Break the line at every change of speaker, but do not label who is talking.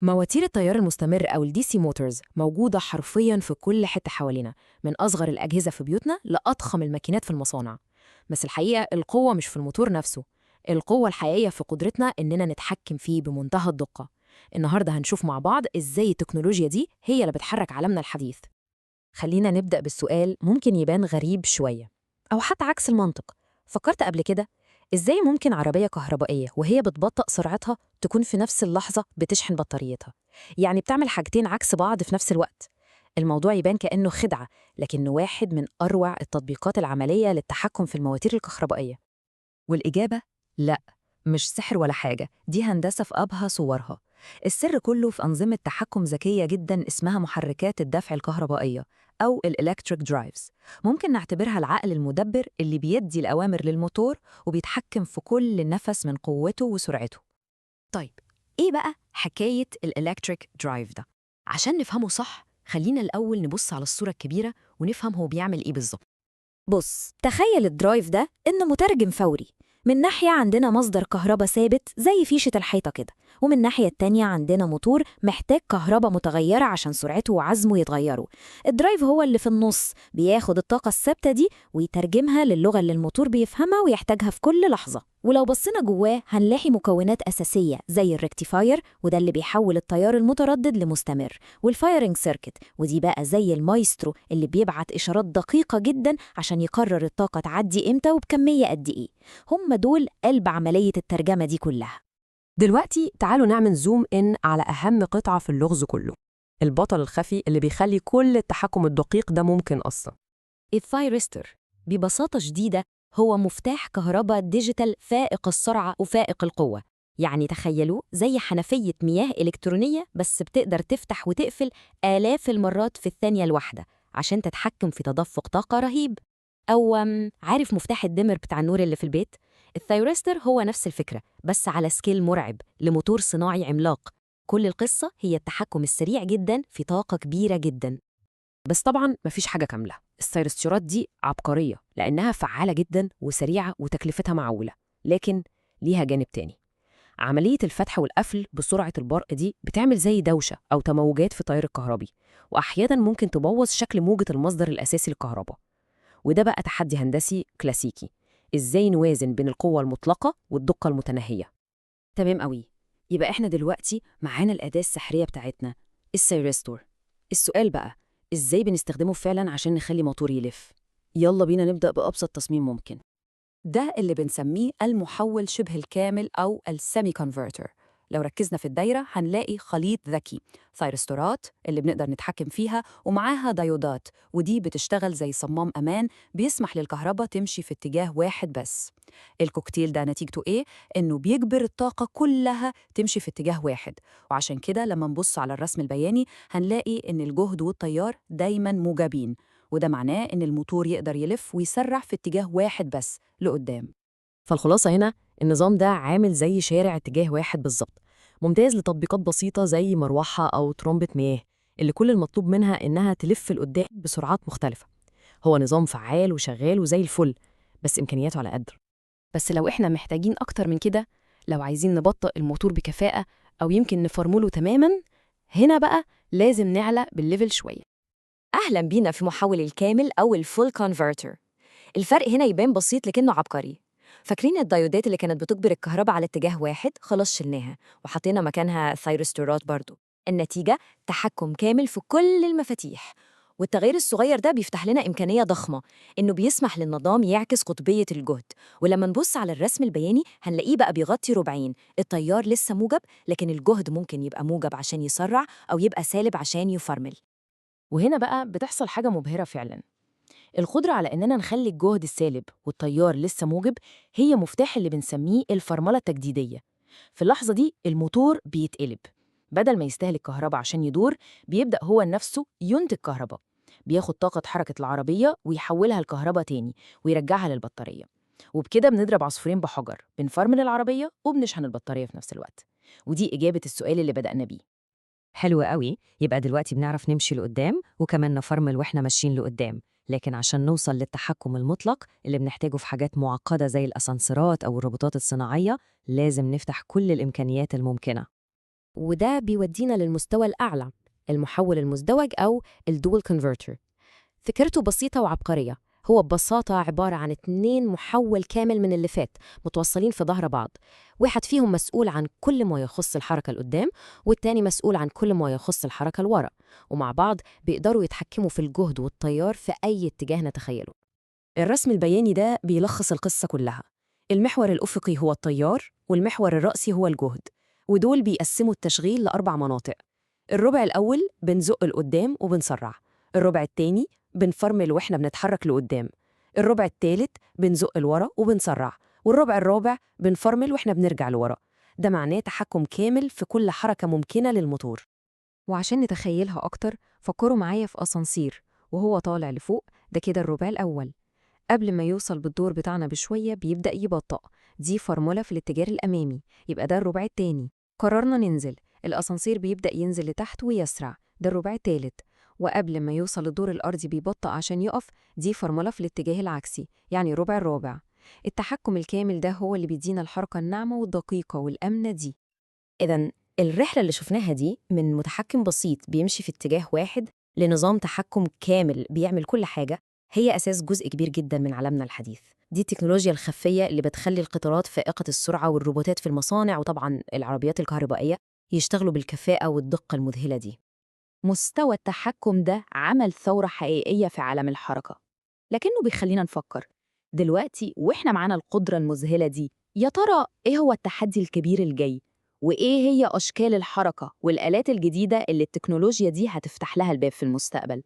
مواتير التيار المستمر أو الدي سي موتورز موجودة حرفياً في كل حتة حوالينا، من أصغر الأجهزة في بيوتنا لأضخم الماكينات في المصانع. بس الحقيقة القوة مش في الموتور نفسه، القوة الحقيقية في قدرتنا إننا نتحكم فيه بمنتهى الدقة. النهاردة هنشوف مع بعض إزاي التكنولوجيا دي هي اللي بتحرك عالمنا الحديث. خلينا نبدأ بالسؤال ممكن يبان غريب شوية أو حتى عكس المنطق. فكرت قبل كده إزاي ممكن عربية كهربائية وهي بتبطأ سرعتها تكون في نفس اللحظة بتشحن بطاريتها؟ يعني بتعمل حاجتين عكس بعض في نفس الوقت. الموضوع يبان كأنه خدعة، لكنه واحد من أروع التطبيقات العملية للتحكم في المواتير الكهربائية. والإجابة لا، مش سحر ولا حاجة، دي هندسة في أبهى صورها. السر كله في أنظمة تحكم ذكية جدا اسمها محركات الدفع الكهربائية أو الإلكتريك درايفز. ممكن نعتبرها العقل المدبر اللي بيدي الأوامر للموتور وبيتحكم في كل نفس من قوته وسرعته. طيب، إيه بقى حكاية الإلكتريك درايف ده؟ عشان نفهمه صح خلينا الأول نبص على الصورة الكبيرة ونفهم هو بيعمل إيه بالظبط. بص، تخيل الدرايف ده إنه مترجم فوري. من ناحية عندنا مصدر كهرباء ثابت زي فيشة الحيطة كده، ومن الناحية التانية عندنا موتور محتاج كهرباء متغيرة عشان سرعته وعزمه يتغيروا. الدرايف هو اللي في النص بياخد الطاقة الثابتة دي ويترجمها للغة اللي الموتور بيفهمها ويحتاجها في كل لحظة. ولو بصينا جواه هنلاقي مكونات أساسية زي الريكتيفاير، وده اللي بيحول التيار المتردد لمستمر، والفايرنج سيركت، ودي بقى زي المايسترو اللي بيبعت إشارات دقيقة جدا عشان يقرر الطاقة تعدي إمتى وبكمية قد إيه. هم دول قلب عملية الترجمة دي كلها.
دلوقتي تعالوا نعمل زوم إن على أهم قطعة في اللغز كله، البطل الخفي اللي بيخلي كل التحكم الدقيق ده ممكن أصلا.
الثايرستر ببساطة شديدة هو مفتاح كهرباء ديجيتال فائق السرعة وفائق القوة. يعني تخيلوا زي حنفية مياه إلكترونية بس بتقدر تفتح وتقفل آلاف المرات في الثانية الواحدة عشان تتحكم في تدفق طاقة رهيب. أو عارف مفتاح الدمر بتاع النور اللي في البيت؟ الثايرستر هو نفس الفكرة بس على سكيل مرعب لموتور صناعي عملاق. كل القصة هي التحكم السريع جدا في طاقة كبيرة جدا. بس طبعاً مفيش حاجة كاملة، الثيرستيرات دي عبقرية لأنها فعالة جداً وسريعة وتكلفتها معقولة، لكن ليها جانب تاني. عملية الفتح والقفل بسرعة البرق دي بتعمل زي دوشة أو تموجات في التيار الكهربي، وأحياناً ممكن تبوظ شكل موجة المصدر الأساسي للكهرباء. وده بقى تحدي هندسي كلاسيكي، إزاي نوازن بين القوة المطلقة والدقة المتناهية. تمام قوي، يبقى إحنا دلوقتي معانا الأداة السحرية بتاعتنا، الثيرستور. السؤال بقى، إزاي بنستخدمه فعلاً عشان نخلي موتور يلف؟ يلا بينا نبدأ بأبسط تصميم ممكن. ده اللي بنسميه المحول شبه الكامل أو السيمي كونفرتر. لو ركزنا في الدايرة هنلاقي خليط ذكي، ثيرستورات اللي بنقدر نتحكم فيها ومعاها دايودات، ودي بتشتغل زي صمام أمان بيسمح للكهرباء تمشي في اتجاه واحد بس. الكوكتيل ده نتيجته إيه؟ إنه بيجبر الطاقة كلها تمشي في اتجاه واحد، وعشان كده لما نبص على الرسم البياني هنلاقي إن الجهد والتيار دايماً موجبين، وده معناه إن الموتور يقدر يلف ويسرع في اتجاه واحد بس لقدام. فالخلاصة هنا النظام ده عامل زي شارع اتجاه واحد بالظبط، ممتاز لتطبيقات بسيطة زي مروحة أو ترمبة مياه اللي كل المطلوب منها إنها تلف لقدام بسرعات مختلفة. هو نظام فعال وشغال وزي الفل، بس إمكانياته على قدر. بس لو إحنا محتاجين أكتر من كده، لو عايزين نبطئ الموتور بكفاءة أو يمكن نفرمله تماماً، هنا بقى لازم نعلى بالليفل شوية. أهلاً بينا في محول الكامل أو الفول كونفرتر. الفرق هنا يبان بسيط لكنه عبقري. فاكرين الديودات اللي كانت بتجبر الكهرباء على اتجاه واحد؟ خلاص شلناها وحطينا مكانها ثيرستورات برضو. النتيجة تحكم كامل في كل المفاتيح. والتغيير الصغير ده بيفتح لنا إمكانية ضخمة، إنه بيسمح للنظام يعكس قطبية الجهد. ولما نبص على الرسم البياني هنلاقيه بقى بيغطي ربعين، التيار لسه موجب لكن الجهد ممكن يبقى موجب عشان يسرع أو يبقى سالب عشان يفرمل. وهنا بقى بتحصل حاجة مبهرة فعلاً. القدرة على إننا نخلي الجهد السالب والتيار لسه موجب هي مفتاح اللي بنسميه الفرملة التجديدية. في اللحظة دي الموتور بيتقلب، بدل ما يستهلك كهرباء عشان يدور بيبدأ هو نفسه ينتج كهرباء، بياخد طاقة حركة العربية ويحولها لكهرباء تاني ويرجعها للبطارية. وبكده بنضرب عصفورين بحجر، بنفرمل العربية وبنشحن البطارية في نفس الوقت. ودي إجابة السؤال اللي بدأنا بيه.
حلو قوي، يبقى دلوقتي بنعرف نمشي لقدام وكمان نفرمل واحنا ماشيين لقدام. لكن عشان نوصل للتحكم المطلق اللي بنحتاجه في حاجات معقدة زي الأسانسيرات أو الروبوتات الصناعية، لازم نفتح كل الإمكانيات الممكنة.
وده بيودينا للمستوى الأعلى، المحول المزدوج أو الدول كونفرتر. فكرته بسيطة وعبقرية، هو ببساطة عبارة عن 2 محول كامل من اللي فات متوصلين في ظهر بعض، واحد فيهم مسؤول عن كل ما يخص الحركة القدام والتاني مسؤول عن كل ما يخص الحركة الورا، ومع بعض بيقدروا يتحكموا في الجهد والتيار في أي اتجاه نتخيله.
الرسم البياني ده بيلخص القصة كلها. المحور الأفقي هو التيار، والمحور الرأسي هو الجهد، ودول بيقسموا التشغيل ل4 مناطق. الربع الأول بنزق لقدام وبنسرع، الربع التاني بنفرمل وإحنا بنتحرك لقدام، الربع التالت بنزق لورا وبنسرع، والربع الرابع بنفرمل وإحنا بنرجع لورا. ده معناه تحكم كامل في كل حركة ممكنة للموتور. وعشان نتخيلها أكتر، فكروا معايا في أسانسير وهو طالع لفوق، ده كده الربع الأول. قبل ما يوصل بالدور بتاعنا بشوية بيبدأ يبطأ، دي فرمولة في الاتجاه الأمامي، يبقى ده الربع التاني. قررنا ننزل، الأسانسير بيبدأ ينزل لتحت ويسرع، ده الربع التالت. وقبل ما يوصل الدور الأرضي بيبطأ عشان يقف، دي فرمولة في الاتجاه العكسي، يعني الربع الرابع. التحكم الكامل ده هو اللي بيدينا الحركة الناعمة والدقيقة والأمنة دي.
إذن الرحلة اللي شفناها دي من متحكم بسيط بيمشي في اتجاه واحد لنظام تحكم كامل بيعمل كل حاجة، هي أساس جزء كبير جدا من عالمنا الحديث. دي التكنولوجيا الخفية اللي بتخلي القطارات فائقة السرعة والروبوتات في المصانع وطبعا العربيات الكهربائية يشتغلوا بالكفاءة والدقة المذهلة دي.
مستوى التحكم ده عمل ثورة حقيقية في عالم الحركة، لكنه بيخلينا نفكر دلوقتي وإحنا معانا القدرة المذهلة دي، يا ترى إيه هو التحدي الكبير الجاي؟ وإيه هي أشكال الحركة والآلات الجديدة اللي التكنولوجيا دي هتفتح لها الباب في المستقبل؟